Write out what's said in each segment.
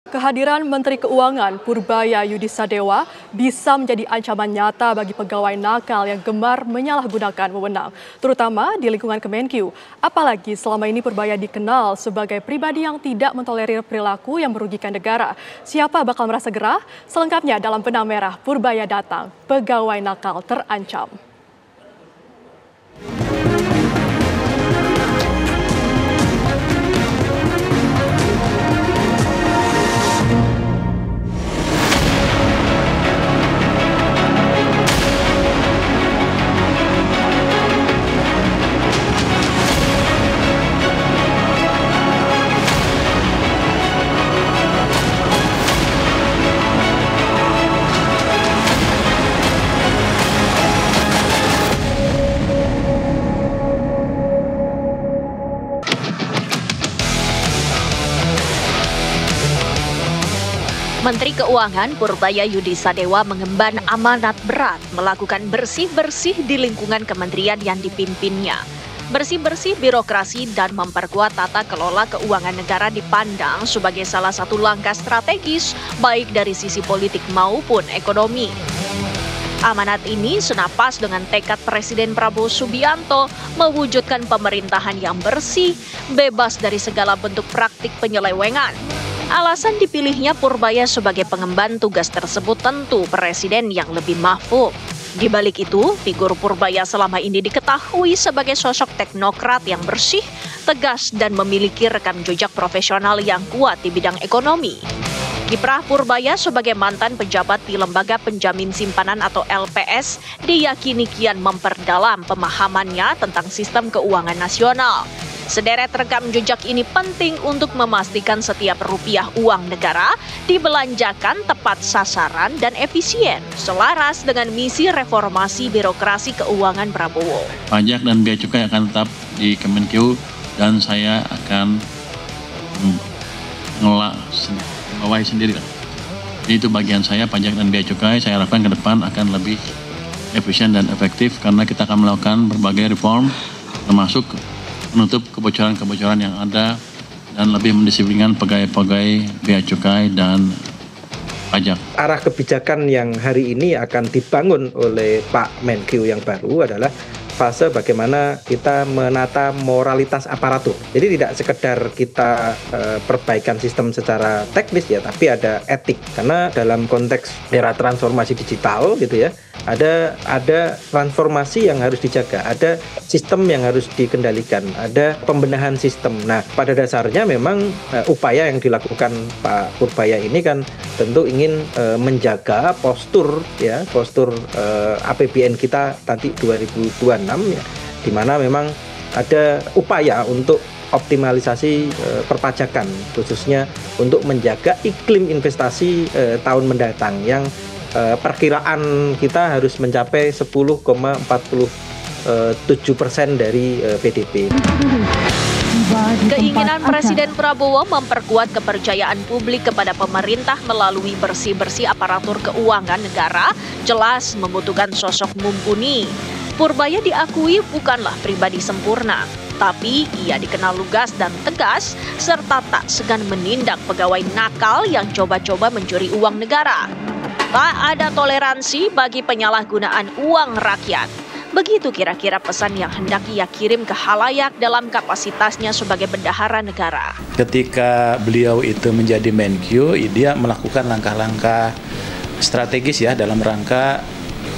Kehadiran Menteri Keuangan Purbaya Yudisadewa bisa menjadi ancaman nyata bagi pegawai nakal yang gemar menyalahgunakan wewenang, terutama di lingkungan Kemenkyu. Apalagi selama ini Purbaya dikenal sebagai pribadi yang tidak mentolerir perilaku yang merugikan negara. Siapa bakal merasa gerah? Selengkapnya dalam Benang Merah Purbaya Datang, Pegawai Nakal Terancam. Menteri Keuangan Purbaya Yudisadewa mengemban amanat berat melakukan bersih-bersih di lingkungan kementerian yang dipimpinnya. Bersih-bersih birokrasi dan memperkuat tata kelola keuangan negara dipandang sebagai salah satu langkah strategis baik dari sisi politik maupun ekonomi. Amanat ini senapas dengan tekad Presiden Prabowo Subianto mewujudkan pemerintahan yang bersih, bebas dari segala bentuk praktik penyelewengan. Alasan dipilihnya Purbaya sebagai pengemban tugas tersebut tentu Presiden yang lebih mahfud. Di balik itu, figur Purbaya selama ini diketahui sebagai sosok teknokrat yang bersih, tegas, dan memiliki rekam jejak profesional yang kuat di bidang ekonomi. Kiprah Purbaya sebagai mantan pejabat di Lembaga Penjamin Simpanan atau LPS diyakini kian memperdalam pemahamannya tentang sistem keuangan nasional. Sederet rekam jejak ini penting untuk memastikan setiap rupiah uang negara dibelanjakan tepat sasaran dan efisien, selaras dengan misi reformasi birokrasi keuangan Prabowo. Pajak dan bea cukai akan tetap di Kemenkyu dan saya akan mengelola sendiri. Jadi itu bagian saya, pajak dan bea cukai, saya harapkan ke depan akan lebih efisien dan efektif karena kita akan melakukan berbagai reform termasuk menutup kebocoran-kebocoran yang ada dan lebih mendisiplinkan pegawai-pegawai bea cukai dan pajak. Arah kebijakan yang hari ini akan dibangun oleh Pak Menkyu yang baru adalah fase bagaimana kita menata moralitas aparatur. Jadi tidak sekedar kita perbaikan sistem secara teknis ya, tapi ada etik. Karena dalam konteks era transformasi digital gitu ya, ada transformasi yang harus dijaga, ada sistem yang harus dikendalikan, ada pembenahan sistem. Nah, pada dasarnya memang upaya yang dilakukan Pak Purbaya ini kan tentu ingin menjaga postur APBN kita nanti 2026 ya, di mana memang ada upaya untuk optimalisasi perpajakan, khususnya untuk menjaga iklim investasi tahun mendatang yang perkiraan kita harus mencapai 10,47% dari PDB. Keinginan Presiden Prabowo memperkuat kepercayaan publik kepada pemerintah melalui bersih-bersih aparatur keuangan negara jelas membutuhkan sosok mumpuni. Purbaya diakui bukanlah pribadi sempurna, tapi ia dikenal lugas dan tegas serta tak segan menindak pegawai nakal yang coba-coba mencuri uang negara. Tak ada toleransi bagi penyalahgunaan uang rakyat. Begitu kira-kira pesan yang hendak ia kirim ke khalayak dalam kapasitasnya sebagai bendahara negara. Ketika beliau itu menjadi Menkyu, dia melakukan langkah-langkah strategis ya dalam rangka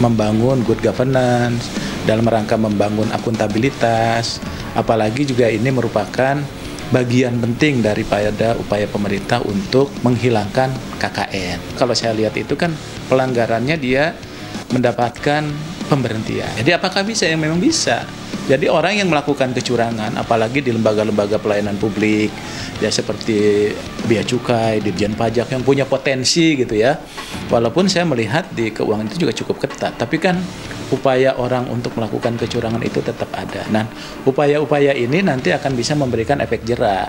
membangun good governance, dalam rangka membangun akuntabilitas, apalagi juga ini merupakan bagian penting daripada upaya pemerintah untuk menghilangkan KKN. Kalau saya lihat itu kan pelanggarannya dia mendapatkan pemberhentian. Jadi apakah bisa? Yang memang bisa. Jadi orang yang melakukan kecurangan, apalagi di lembaga-lembaga pelayanan publik, ya seperti bea cukai, Ditjen Pajak yang punya potensi gitu ya. Walaupun saya melihat di keuangan itu juga cukup ketat, tapi kan upaya orang untuk melakukan kecurangan itu tetap ada. Nah, upaya-upaya ini nanti akan bisa memberikan efek jera.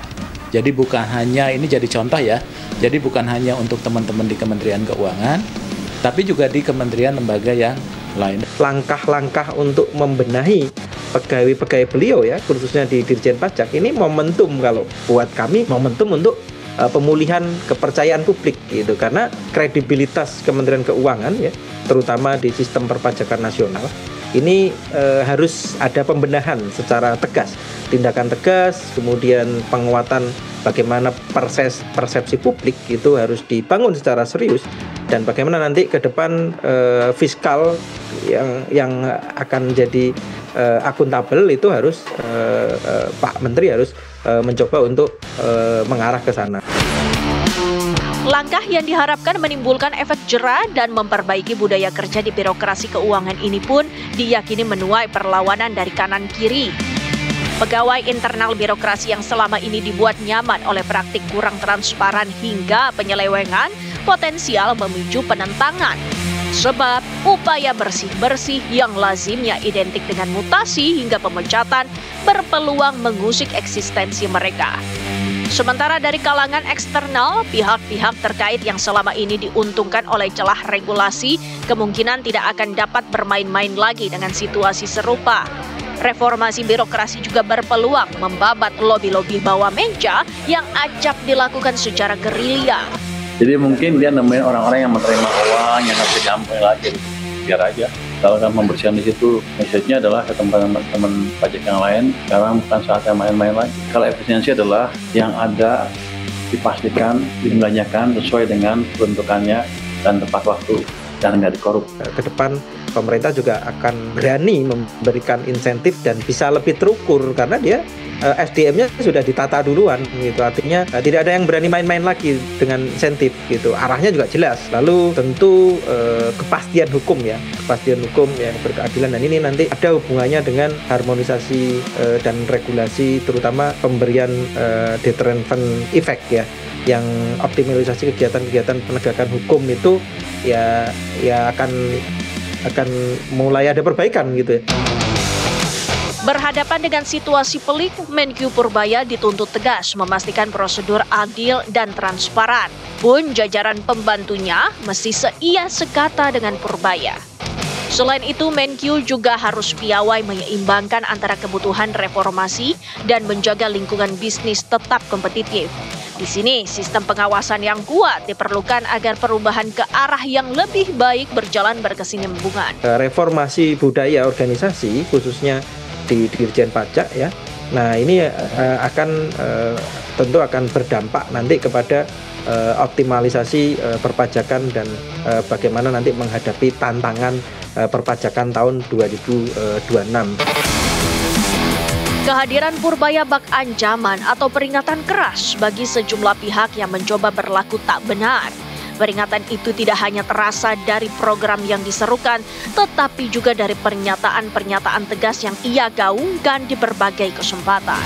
Jadi bukan hanya, ini jadi contoh ya, jadi bukan hanya untuk teman-teman di Kementerian Keuangan, tapi juga di kementerian lembaga yang lain. Langkah-langkah untuk membenahi pegawai-pegawai beliau ya, khususnya di Ditjen Pajak, ini momentum kalau buat kami, momentum untuk pemulihan kepercayaan publik gitu, karena kredibilitas Kementerian Keuangan ya, terutama di sistem perpajakan nasional ini harus ada pembenahan secara tegas, tindakan tegas, kemudian penguatan bagaimana persepsi publik itu harus dibangun secara serius, dan bagaimana nanti ke depan fiskal yang akan jadi akuntabel itu harus Pak Menteri harus mencoba untuk mengarah ke sana. Langkah yang diharapkan menimbulkan efek jera dan memperbaiki budaya kerja di birokrasi keuangan ini pun diyakini menuai perlawanan dari kanan kiri. Pegawai internal birokrasi yang selama ini dibuat nyaman oleh praktik kurang transparan hingga penyelewengan potensial memicu penentangan. Sebab upaya bersih-bersih yang lazimnya identik dengan mutasi hingga pemecatan berpeluang mengusik eksistensi mereka. Sementara dari kalangan eksternal, pihak-pihak terkait yang selama ini diuntungkan oleh celah regulasi kemungkinan tidak akan dapat bermain-main lagi dengan situasi serupa. Reformasi birokrasi juga berpeluang membabat lobi-lobi bawah meja yang acap dilakukan secara gerilya. Jadi mungkin dia nemuin orang-orang yang menerima uang yang harus diambil lagi, biar aja. Kalau kan pembersihan di situ, message-nya adalah ke teman-teman pajak yang lain, sekarang bukan saatnya main-main lagi. Kalau efisiensi adalah yang ada dipastikan, dibelanjakan sesuai dengan peruntukannya dan tepat waktu dan nggak dikorup. Ke depan pemerintah juga akan berani memberikan insentif dan bisa lebih terukur karena dia SDM-nya sudah ditata duluan gitu, artinya tidak ada yang berani main-main lagi dengan insentif gitu. Arahnya juga jelas. Lalu tentu kepastian hukum ya berkeadilan, dan ini nanti ada hubungannya dengan harmonisasi dan regulasi, terutama pemberian deterrent effect ya, yang optimalisasi kegiatan-kegiatan penegakan hukum itu ya akan mulai ada perbaikan gitu ya. Berhadapan dengan situasi pelik, Menkyu Purbaya dituntut tegas memastikan prosedur adil dan transparan. Pun jajaran pembantunya mesti seia sekata dengan Purbaya. Selain itu, Menkyu juga harus piawai menyeimbangkan antara kebutuhan reformasi dan menjaga lingkungan bisnis tetap kompetitif. Di sini, sistem pengawasan yang kuat diperlukan agar perubahan ke arah yang lebih baik berjalan berkesinambungan. Reformasi budaya organisasi, khususnya di Dirjen Pajak ya. Nah, ini tentu akan berdampak nanti kepada optimalisasi perpajakan dan bagaimana nanti menghadapi tantangan perpajakan tahun 2026. Kehadiran Purbaya bak ancaman atau peringatan keras bagi sejumlah pihak yang mencoba berlaku tak benar. Peringatan itu tidak hanya terasa dari program yang diserukan, tetapi juga dari pernyataan-pernyataan tegas yang ia gaungkan di berbagai kesempatan.